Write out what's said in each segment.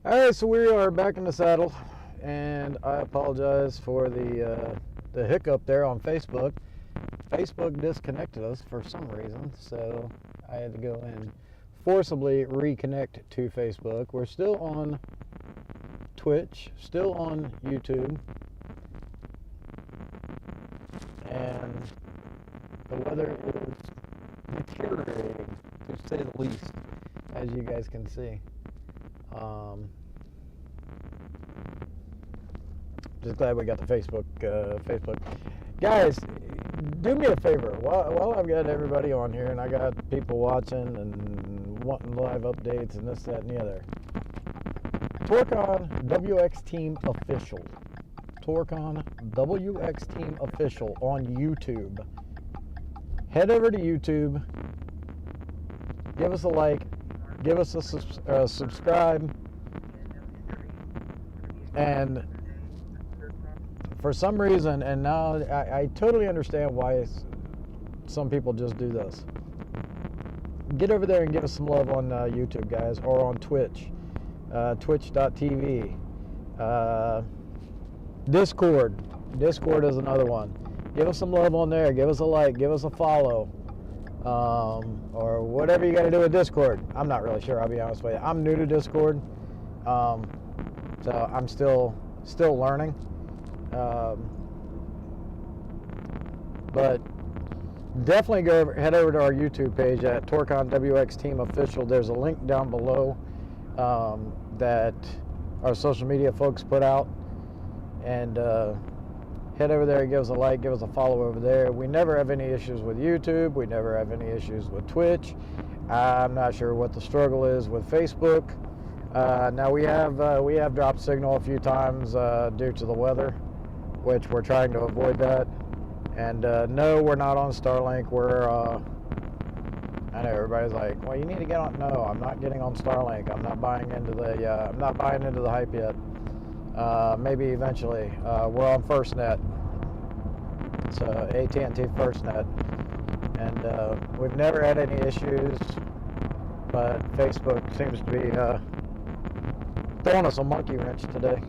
Alright, so we are back in the saddle, and I apologize for the hiccup there on Facebook. Facebook disconnected us for some reason, so I had to go and forcibly reconnect to Facebook. We're still on Twitch, still on YouTube, and the weather is deteriorating, to say the least, as you guys can see. Just glad we got the Facebook. Guys, do me a favor. While I've got everybody on here and I got people watching and wanting live updates and this, that, and the other. Torcon WX Team Official. Torcon WX Team Official on YouTube. Head over to YouTube. Give us a like. Give us a subscribe. And for some reason, and now I totally understand why some people just do this. Get over there and give us some love on YouTube, guys, or on Twitch, twitch.tv. Discord is another one. Give us some love on there. Give us a like. Give us a follow. Or whatever you got to do with Discord. I'm not really sure, I'll be honest with you. I'm new to Discord, so I'm still learning. But definitely head over to our YouTube page at Torcon WX Team Official. There's a link down below that our social media folks put out, and head over there and give us a like, give us a follow over there. We never have any issues with YouTube. We never have any issues with Twitch. I'm not sure what the struggle is with Facebook. Now we have dropped signal a few times due to the weather, which we're trying to avoid that. And no, we're not on Starlink. I know everybody's like, well, you need to get on. No, I'm not getting on Starlink. I'm not buying into the hype yet. Maybe eventually. We're on FirstNet. It's AT&T FirstNet, and we've never had any issues. But Facebook seems to be throwing us a monkey wrench today.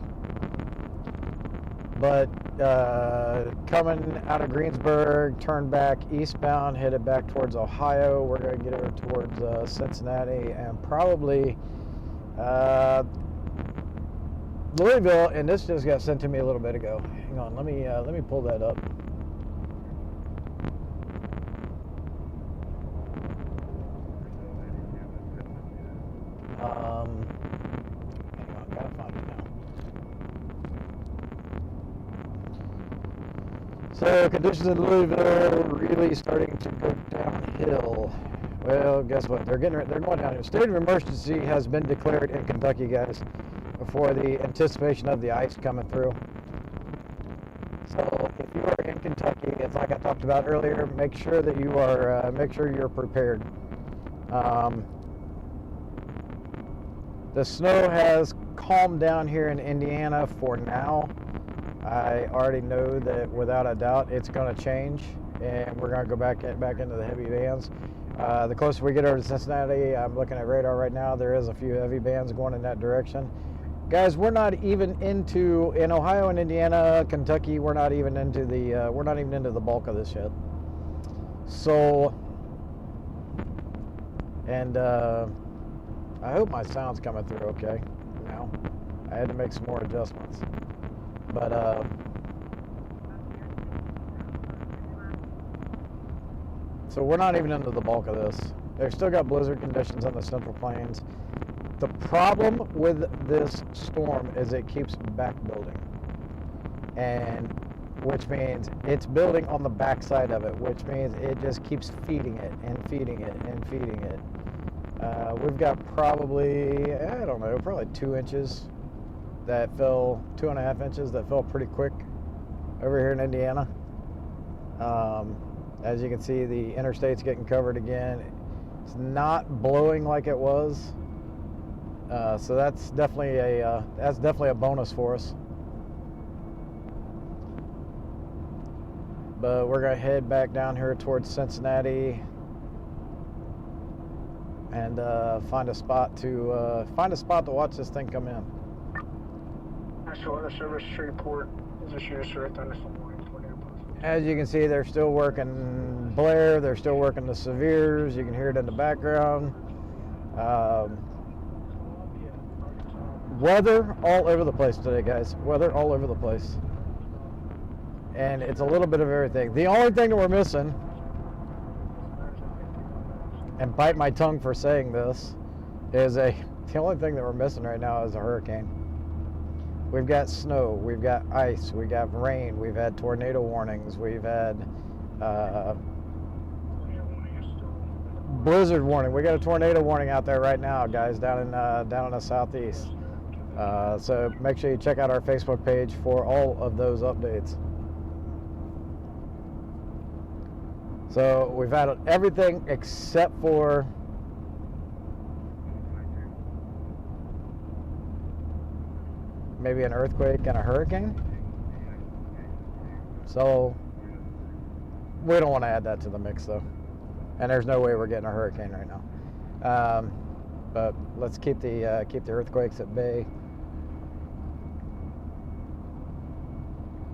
But coming out of Greensburg, turn back eastbound, headed back towards Ohio. We're going to get over towards Cincinnati and probably Louisville. And this just got sent to me a little bit ago. Hang on, let me pull that up. So conditions in Louisville are really starting to go downhill. Well, guess what? They're going downhill. State of emergency has been declared in Kentucky, guys, for the anticipation of the ice coming through. So if you are in Kentucky, it's like I talked about earlier. Make sure that you are. Make sure you're prepared. The snow has calmed down here in Indiana for now. I already know that without a doubt it's going to change, and we're going to go back into the heavy bands. The closer we get over to Cincinnati, I'm looking at radar right now. There is a few heavy bands going in that direction. Guys, we're not even into in Ohio and Indiana, Kentucky. We're not even into the bulk of this yet. So, and I hope my sound's coming through okay. Now, I had to make some more adjustments. But so we're not even into the bulk of this. They've still got blizzard conditions on the Central Plains. The problem with this storm is it keeps back building, and which means it's building on the backside of it, which means it just keeps feeding it and feeding it and feeding it. We've got probably, I don't know, probably 2 inches that fell, 2.5 inches that fell pretty quick over here in Indiana. As you can see, the interstate's getting covered again. It's not blowing like it was, so that's definitely a bonus for us. But we're gonna head back down here towards Cincinnati. and find a spot to watch this thing come in. National Weather Service Shreveport is issued a short thunderstorm warning tornado possible. As you can see, they're still working Blair. They're still working the severes. You can hear it in the background. Weather all over the place today, guys. Weather all over the place. And it's a little bit of everything. The only thing that we're missing, and bite my tongue for saying this, is the only thing that we're missing right now is a hurricane. We've got snow, we've got ice, we've got rain, we've had tornado warnings, we've had blizzard warning. We got a tornado warning out there right now, guys, down in the southeast. So make sure you check out our Facebook page for all of those updates. So we've had everything except for maybe an earthquake and a hurricane. So we don't want to add that to the mix, though. And there's no way we're getting a hurricane right now. But let's keep the earthquakes at bay.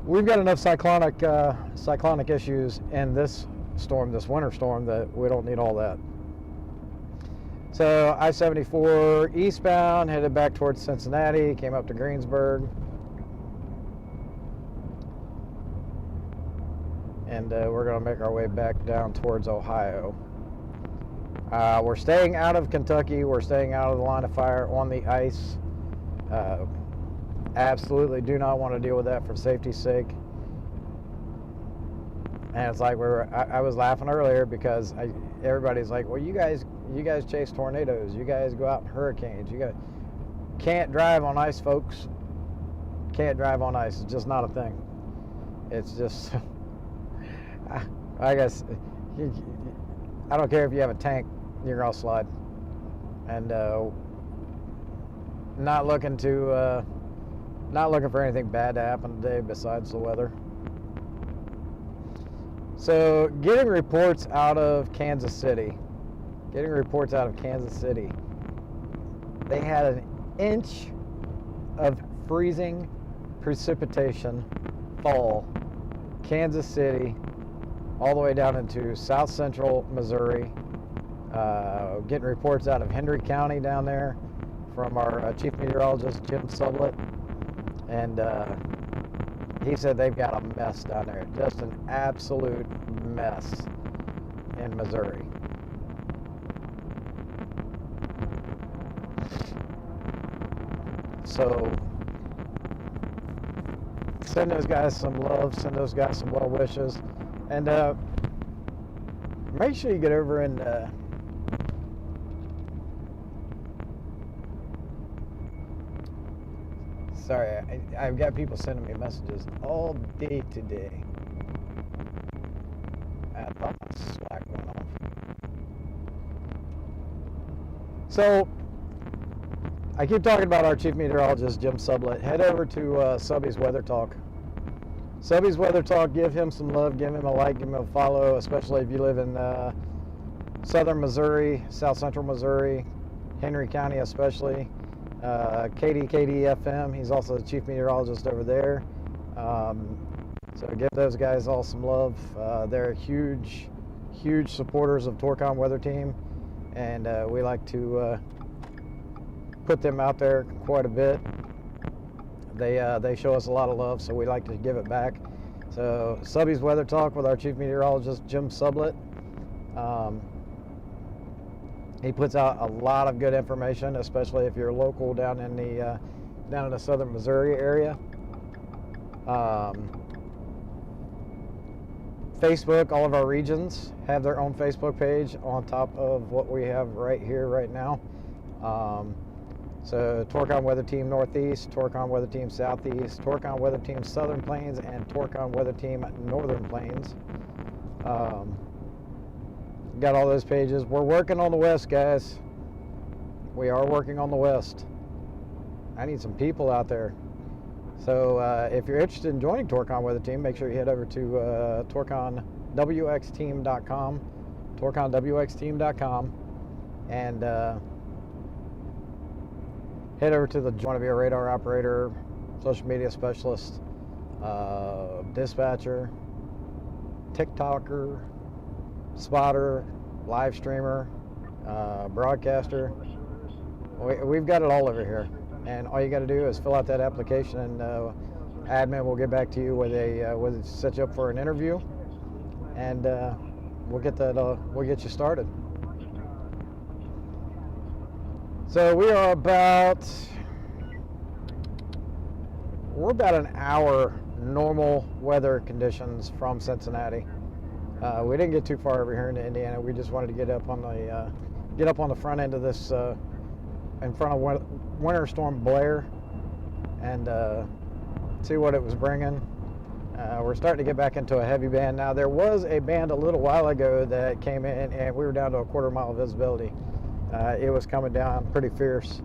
We've got enough cyclonic issues in this storm, this winter storm, that we don't need all that. So I-74 eastbound, headed back towards Cincinnati, came up to Greensburg. And we're going to make our way back down towards Ohio. We're staying out of Kentucky. We're staying out of the line of fire on the ice. Absolutely do not want to deal with that for safety's sake. And it's like I was laughing earlier because everybody's like, well, you guys chase tornadoes. You guys go out in hurricanes. You guys can't drive on ice, folks. Can't drive on ice. It's just not a thing. It's just, I guess, I don't care if you have a tank, you're gonna slide. And not looking for anything bad to happen today besides the weather. So, getting reports out of Kansas City. They had an inch of freezing precipitation fall. Kansas City, all the way down into south central Missouri. Getting reports out of Henry County down there from our chief meteorologist, Jim Sublett. And he said they've got a mess down there, just an absolute mess in Missouri. So send those guys some love, send those guys some well wishes, and make sure you get over and sorry, I've got people sending me messages all day today. I thought my Slack went off. So, I keep talking about our chief meteorologist, Jim Sublett. Head over to Subby's Weather Talk. Subby's Weather Talk, give him some love, give him a like, give him a follow, especially if you live in southern Missouri, south central Missouri, Henry County especially. KDFM, he's also the chief meteorologist over there. So give those guys all some love. They're huge supporters of Torcon Weather Team, and we like to put them out there quite a bit. They show us a lot of love, so we like to give it back. So Subby's Weather Talk with our chief meteorologist, Jim Sublett. He puts out a lot of good information, especially if you're local down in the southern Missouri area. Facebook, all of our regions have their own Facebook page on top of what we have right here, right now. So Torcon Weather Team Northeast, Torcon Weather Team Southeast, Torcon Weather Team Southern Plains, and Torcon Weather Team Northern Plains. Got all those pages. We're working on the West, guys. We are working on the West. I need some people out there. So if you're interested in joining Torcon Weather Team, make sure you head over to TorconWXteam.com, TorconWXteam.com, and head over to the want to be a radar operator, social media specialist, dispatcher, TikToker, spotter, live streamer, broadcaster. We've got it all over here, and all you got to do is fill out that application, and admin will get back to you with a set you up for an interview, and we'll get you started. So we're about an hour normal weather conditions from Cincinnati. We didn't get too far over here into Indiana. We just wanted to get up on the front end of this, in front of Winter Storm Blair, and see what it was bringing. We're starting to get back into a heavy band now. There was a band a little while ago that came in, and we were down to a quarter-mile visibility. It was coming down pretty fierce.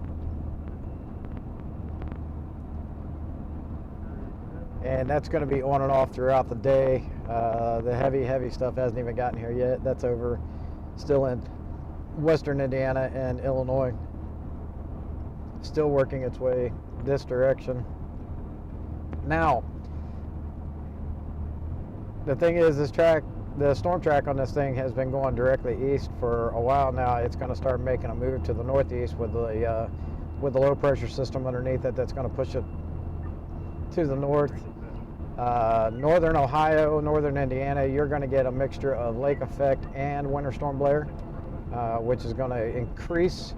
And that's going to be on and off throughout the day. The heavy stuff hasn't even gotten here yet. That's over still in western Indiana and Illinois. Still working its way this direction. Now, the thing is, the storm track on this thing has been going directly east for a while now. It's going to start making a move to the northeast with the low pressure system underneath it that's going to push it to the north. Northern Ohio, northern Indiana, you're going to get a mixture of lake effect and Winter Storm Blair, which is going to increase.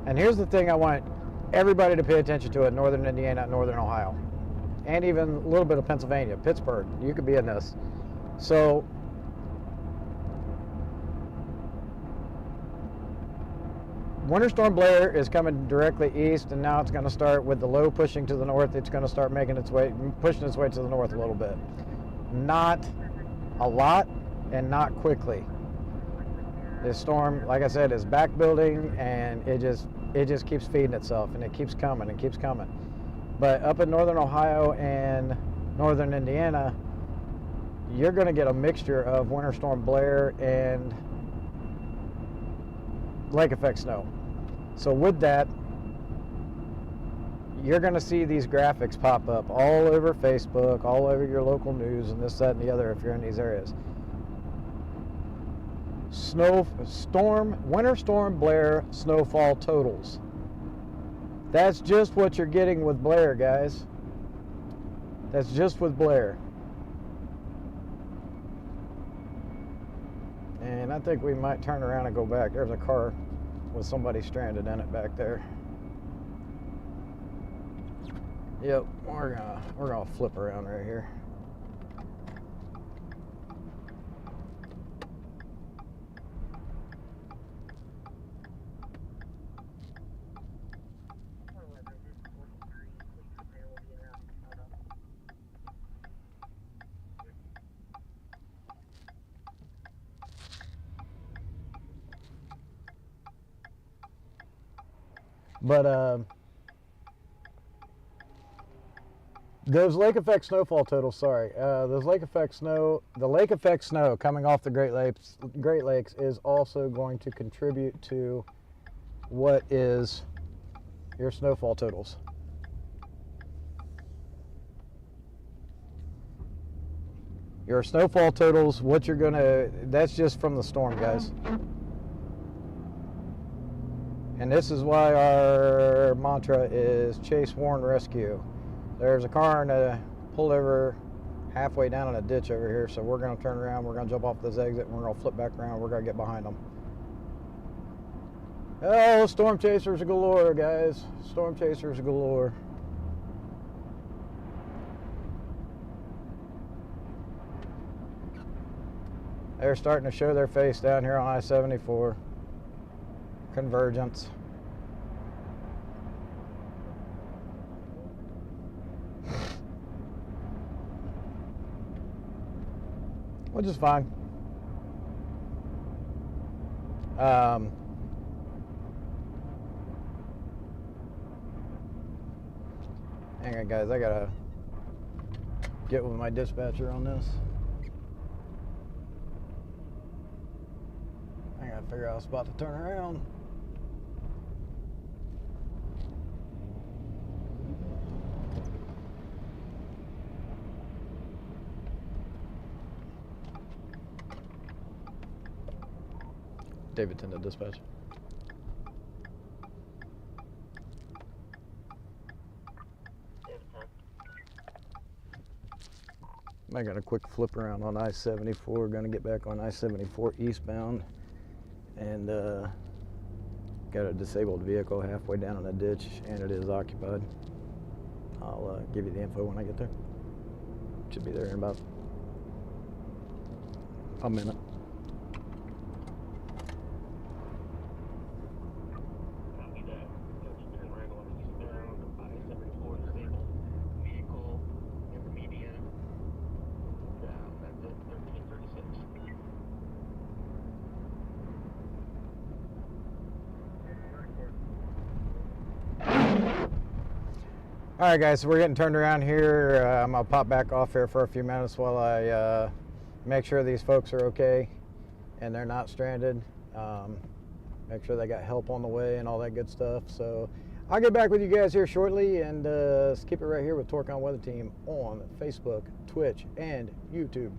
And here's the thing I want everybody to pay attention to: northern Indiana, northern Ohio, and even a little bit of Pennsylvania, Pittsburgh. You could be in this. So Winter Storm Blair is coming directly east, and now it's going to start with the low pushing to the north. It's going to start pushing its way to the north a little bit. Not a lot and not quickly. This storm, like I said, is back building, and it just keeps feeding itself, and it keeps coming and keeps coming. But up in northern Ohio and northern Indiana, you're going to get a mixture of Winter Storm Blair and lake effect snow. So with that, you're going to see these graphics pop up all over Facebook, all over your local news, and this, that, and the other if you're in these areas. Winter Storm Blair snowfall totals. That's just what you're getting with Blair, guys. That's just with Blair. And I think we might turn around and go back. There's a car with somebody stranded in it back there. Yep, we're gonna flip around right here. But those lake effect snowfall totals, those lake effect snow, the lake effect snow coming off the Great Lakes is also going to contribute to what is your snowfall totals. Your snowfall totals, that's just from the storm, guys. And this is why our mantra is chase, warn, rescue. There's a car pulled over halfway down in a ditch over here, so we're going to turn around, we're going to jump off this exit, and we're going to flip back around, we're going to get behind them. Oh, storm chasers galore, guys. Storm chasers galore. They're starting to show their face down here on I-74. Convergence. Which is fine. Hang on, guys. I gotta get with my dispatcher on this. I gotta figure out I was about to turn around. Davidson to dispatch. Making a quick flip around on I-74. Going to get back on I-74 eastbound, and got a disabled vehicle halfway down in a ditch, and it is occupied. I'll give you the info when I get there. Should be there in about a minute. All right, guys, so we're getting turned around here. I'm gonna pop back off here for a few minutes while I make sure these folks are okay and they're not stranded. Make sure they got help on the way and all that good stuff. So I'll get back with you guys here shortly, and keep it right here with Torque On Weather Team on Facebook, Twitch, and YouTube.